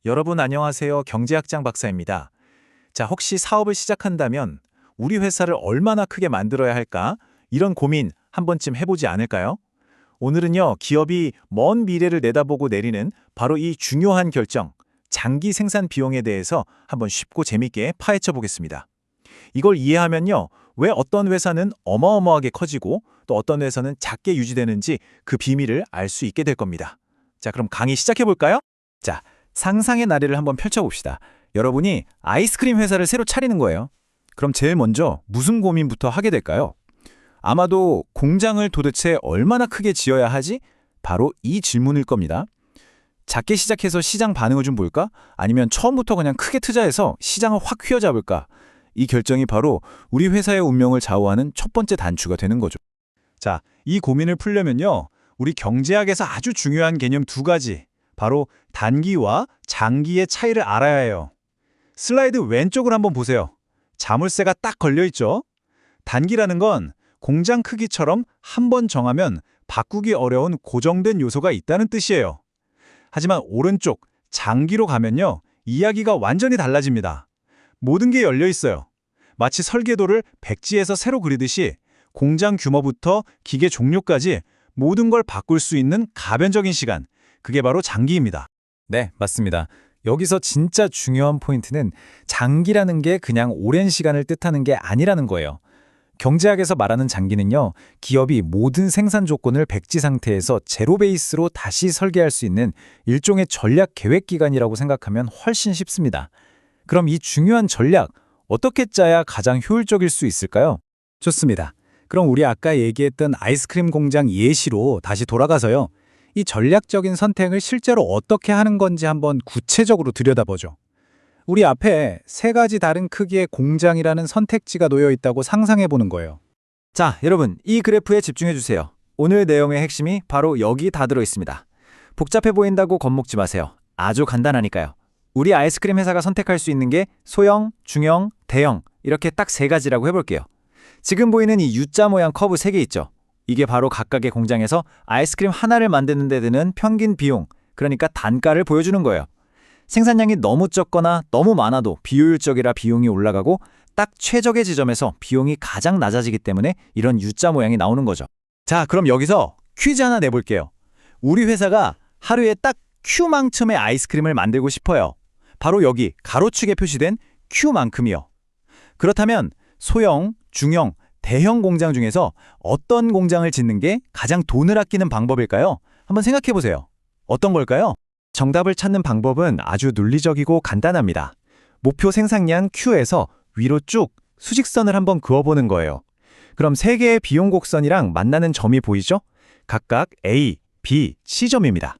여러분 안녕하세요. 경제학장 박사입니다. 자, 혹시 사업을 시작한다면 우리 회사를 얼마나 크게 만들어야 할까? 이런 고민 한 번쯤 해보지 않을까요? 오늘은요, 기업이 먼 미래를 내다보고 내리는 바로 이 중요한 결정, 장기 생산 비용에 대해서 한번 쉽고 재밌게 파헤쳐 보겠습니다. 이걸 이해하면요, 왜 어떤 회사는 어마어마하게 커지고 또 어떤 회사는 작게 유지되는지 그 비밀을 알 수 있게 될 겁니다. 자, 그럼 강의 시작해 볼까요? 자, 상상의 나래를 한번 펼쳐봅시다. 여러분이 아이스크림 회사를 새로 차리는 거예요. 그럼 제일 먼저 무슨 고민부터 하게 될까요? 아마도 공장을 도대체 얼마나 크게 지어야 하지? 바로 이 질문일 겁니다. 작게 시작해서 시장 반응을 좀 볼까? 아니면 처음부터 그냥 크게 투자해서 시장을 확 휘어잡을까? 이 결정이 바로 우리 회사의 운명을 좌우하는 첫 번째 단추가 되는 거죠. 자, 이 고민을 풀려면요, 우리 경제학에서 아주 중요한 개념 두 가지, 바로 단기와 장기의 차이를 알아야 해요. 슬라이드 왼쪽을 한번 보세요. 자물쇠가 딱 걸려있죠? 단기라는 건 공장 크기처럼 한 번 정하면 바꾸기 어려운 고정된 요소가 있다는 뜻이에요. 하지만 오른쪽, 장기로 가면요, 이야기가 완전히 달라집니다. 모든 게 열려 있어요. 마치 설계도를 백지에서 새로 그리듯이 공장 규모부터 기계 종류까지 모든 걸 바꿀 수 있는 가변적인 시간, 그게 바로 장기입니다. 네, 맞습니다. 여기서 진짜 중요한 포인트는 장기라는 게 그냥 오랜 시간을 뜻하는 게 아니라는 거예요. 경제학에서 말하는 장기는요, 기업이 모든 생산 조건을 백지 상태에서 제로 베이스로 다시 설계할 수 있는 일종의 전략 계획 기간이라고 생각하면 훨씬 쉽습니다. 그럼 이 중요한 전략, 어떻게 짜야 가장 효율적일 수 있을까요? 좋습니다. 그럼 우리 아까 얘기했던 아이스크림 공장 예시로 다시 돌아가서요, 이 전략적인 선택을 실제로 어떻게 하는 건지 한번 구체적으로 들여다보죠. 우리 앞에 세 가지 다른 크기의 공장이라는 선택지가 놓여 있다고 상상해 보는 거예요. 자, 여러분, 이 그래프에 집중해 주세요. 오늘 내용의 핵심이 바로 여기 다 들어 있습니다. 복잡해 보인다고 겁먹지 마세요. 아주 간단하니까요. 우리 아이스크림 회사가 선택할 수 있는 게 소형, 중형, 대형 이렇게 딱 세 가지라고 해볼게요. 지금 보이는 이 U자 모양 커브 3개 있죠? 이게 바로 각각의 공장에서 아이스크림 하나를 만드는 데 드는 평균 비용, 그러니까 단가를 보여주는 거예요. 생산량이 너무 적거나 너무 많아도 비효율적이라 비용이 올라가고 딱 최적의 지점에서 비용이 가장 낮아지기 때문에 이런 U자 모양이 나오는 거죠. 자, 그럼 여기서 퀴즈 하나 내볼게요. 우리 회사가 하루에 딱 Q만큼의 아이스크림을 만들고 싶어요. 바로 여기 가로축에 표시된 Q만큼이요. 그렇다면 소형, 중형, 대형 공장 중에서 어떤 공장을 짓는 게 가장 돈을 아끼는 방법일까요? 한번 생각해 보세요. 어떤 걸까요? 정답을 찾는 방법은 아주 논리적이고 간단합니다. 목표 생산량 Q에서 위로 쭉 수직선을 한번 그어보는 거예요. 그럼 세 개의 비용 곡선이랑 만나는 점이 보이죠? 각각 A, B, C점입니다.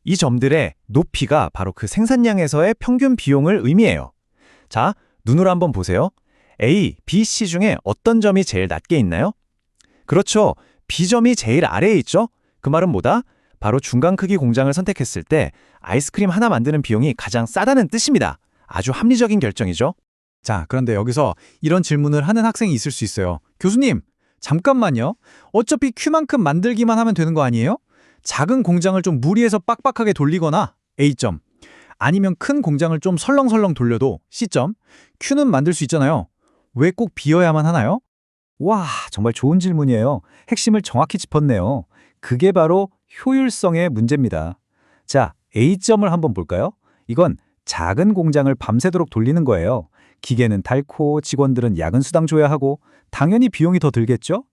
이 점들의 높이가 바로 그 생산량에서의 평균 비용을 의미해요. 자, 눈으로 한번 보세요. A, B, C 중에 어떤 점이 제일 낮게 있나요? 그렇죠. B점이 제일 아래에 있죠? 그 말은 뭐다? 바로 중간 크기 공장을 선택했을 때 아이스크림 하나 만드는 비용이 가장 싸다는 뜻입니다. 아주 합리적인 결정이죠. 자, 그런데 여기서 이런 질문을 하는 학생이 있을 수 있어요. 교수님, 잠깐만요. 어차피 Q만큼 만들기만 하면 되는 거 아니에요? 작은 공장을 좀 무리해서 빡빡하게 돌리거나 A점, 아니면 큰 공장을 좀 설렁설렁 돌려도 C점, Q는 만들 수 있잖아요. 왜 꼭 B여야만 하나요? 와, 정말 좋은 질문이에요. 핵심을 정확히 짚었네요. 그게 바로 효율성의 문제입니다. 자, A점을 한번 볼까요? 이건 작은 공장을 밤새도록 돌리는 거예요. 기계는 닳고 직원들은 야근 수당 줘야 하고 당연히 비용이 더 들겠죠?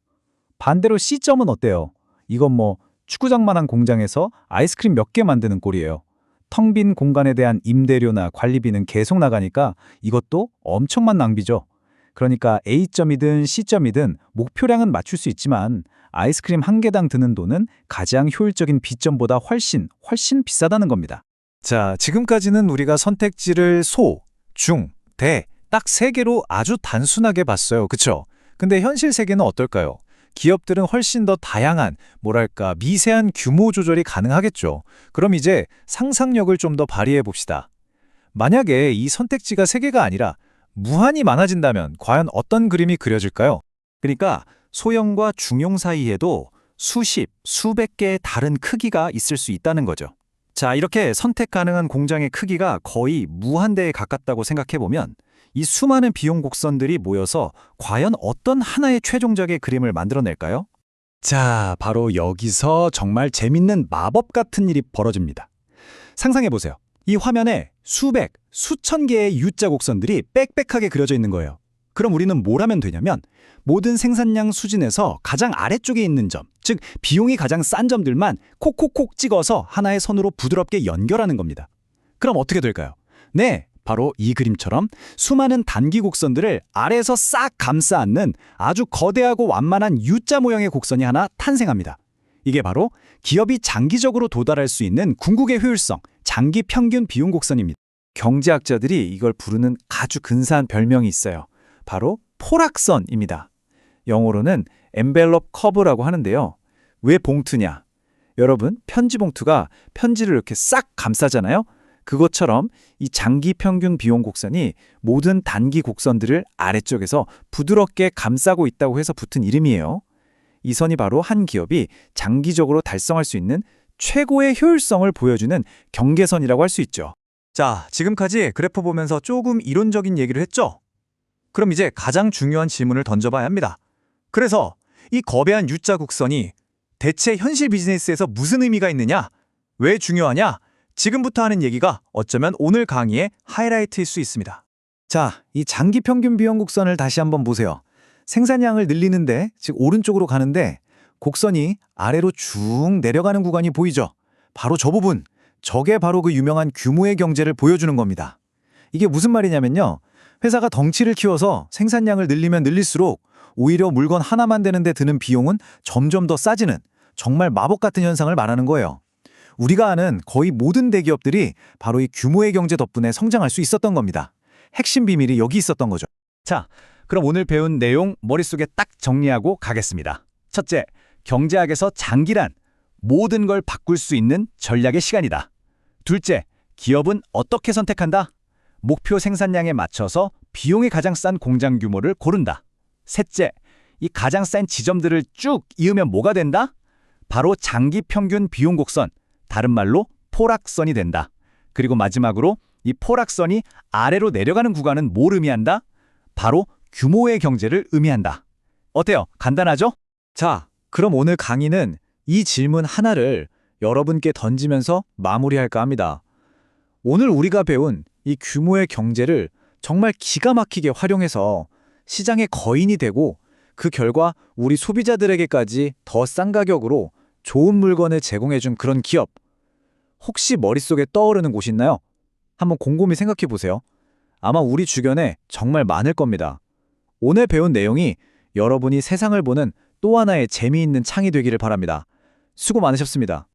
반대로 C점은 어때요? 이건 뭐 축구장만한 공장에서 아이스크림 몇 개 만드는 꼴이에요. 텅 빈 공간에 대한 임대료나 관리비는 계속 나가니까 이것도 엄청난 낭비죠. 그러니까 A점이든 C점이든 목표량은 맞출 수 있지만 아이스크림 한 개당 드는 돈은 가장 효율적인 B점보다 훨씬 비싸다는 겁니다. 자, 지금까지는 우리가 선택지를 소, 중, 대 딱 3개로 아주 단순하게 봤어요. 그쵸? 근데 현실 세계는 어떨까요? 기업들은 훨씬 더 다양한, 뭐랄까, 미세한 규모 조절이 가능하겠죠. 그럼 이제 상상력을 좀 더 발휘해 봅시다. 만약에 이 선택지가 3개가 아니라 무한히 많아진다면 과연 어떤 그림이 그려질까요? 그러니까 소형과 중형 사이에도 수십, 수백 개의 다른 크기가 있을 수 있다는 거죠. 자, 이렇게 선택 가능한 공장의 크기가 거의 무한대에 가깝다고 생각해보면 이 수많은 비용 곡선들이 모여서 과연 어떤 하나의 최종적의 그림을 만들어낼까요? 자, 바로 여기서 정말 재밌는 마법 같은 일이 벌어집니다. 상상해보세요. 이 화면에 수백, 수천 개의 U자 곡선들이 빽빽하게 그려져 있는 거예요. 그럼 우리는 뭘 하면 되냐면 모든 생산량 수진에서 가장 아래쪽에 있는 점, 즉 비용이 가장 싼 점들만 콕콕콕 찍어서 하나의 선으로 부드럽게 연결하는 겁니다. 그럼 어떻게 될까요? 네, 바로 이 그림처럼 수많은 단기 곡선들을 아래에서 싹 감싸 안는 아주 거대하고 완만한 U자 모형의 곡선이 하나 탄생합니다. 이게 바로 기업이 장기적으로 도달할 수 있는 궁극의 효율성, 장기 평균 비용 곡선입니다. 경제학자들이 이걸 부르는 아주 근사한 별명이 있어요. 바로 포락선입니다. 영어로는 envelope curve라고 하는데요. 왜 봉투냐? 여러분, 편지 봉투가 편지를 이렇게 싹 감싸잖아요. 그것처럼 이 장기 평균 비용 곡선이 모든 단기 곡선들을 아래쪽에서 부드럽게 감싸고 있다고 해서 붙은 이름이에요. 이 선이 바로 한 기업이 장기적으로 달성할 수 있는 최고의 효율성을 보여주는 경계선이라고 할 수 있죠. 자, 지금까지 그래프 보면서 조금 이론적인 얘기를 했죠? 그럼 이제 가장 중요한 질문을 던져봐야 합니다. 그래서 이 거대한 U자 곡선이 대체 현실 비즈니스에서 무슨 의미가 있느냐? 왜 중요하냐? 지금부터 하는 얘기가 어쩌면 오늘 강의의 하이라이트일 수 있습니다. 자, 이 장기 평균 비용 곡선을 다시 한번 보세요. 생산량을 늘리는데, 즉 오른쪽으로 가는데 곡선이 아래로 쭉 내려가는 구간이 보이죠? 바로 저 부분, 저게 바로 그 유명한 규모의 경제를 보여주는 겁니다. 이게 무슨 말이냐면요. 회사가 덩치를 키워서 생산량을 늘리면 늘릴수록 오히려 물건 하나만 되는데 드는 비용은 점점 더 싸지는 정말 마법 같은 현상을 말하는 거예요. 우리가 아는 거의 모든 대기업들이 바로 이 규모의 경제 덕분에 성장할 수 있었던 겁니다. 핵심 비밀이 여기 있었던 거죠. 자, 그럼 오늘 배운 내용 머릿속에 딱 정리하고 가겠습니다. 첫째, 경제학에서 장기란 모든 걸 바꿀 수 있는 전략의 시간이다. 둘째, 기업은 어떻게 선택한다? 목표 생산량에 맞춰서 비용이 가장 싼 공장 규모를 고른다. 셋째, 이 가장 싼 지점들을 쭉 이으면 뭐가 된다? 바로 장기 평균 비용 곡선, 다른 말로 포락선이 된다. 그리고 마지막으로 이 포락선이 아래로 내려가는 구간은 뭘 의미한다? 바로 규모의 경제를 의미한다. 어때요? 간단하죠? 자, 그럼 오늘 강의는 이 질문 하나를 여러분께 던지면서 마무리할까 합니다. 오늘 우리가 배운 이 규모의 경제를 정말 기가 막히게 활용해서 시장의 거인이 되고 그 결과 우리 소비자들에게까지 더 싼 가격으로 좋은 물건을 제공해준 그런 기업. 혹시 머릿속에 떠오르는 곳이 있나요? 한번 곰곰이 생각해 보세요. 아마 우리 주변에 정말 많을 겁니다. 오늘 배운 내용이 여러분이 세상을 보는 또 하나의 재미있는 창이 되기를 바랍니다. 수고 많으셨습니다.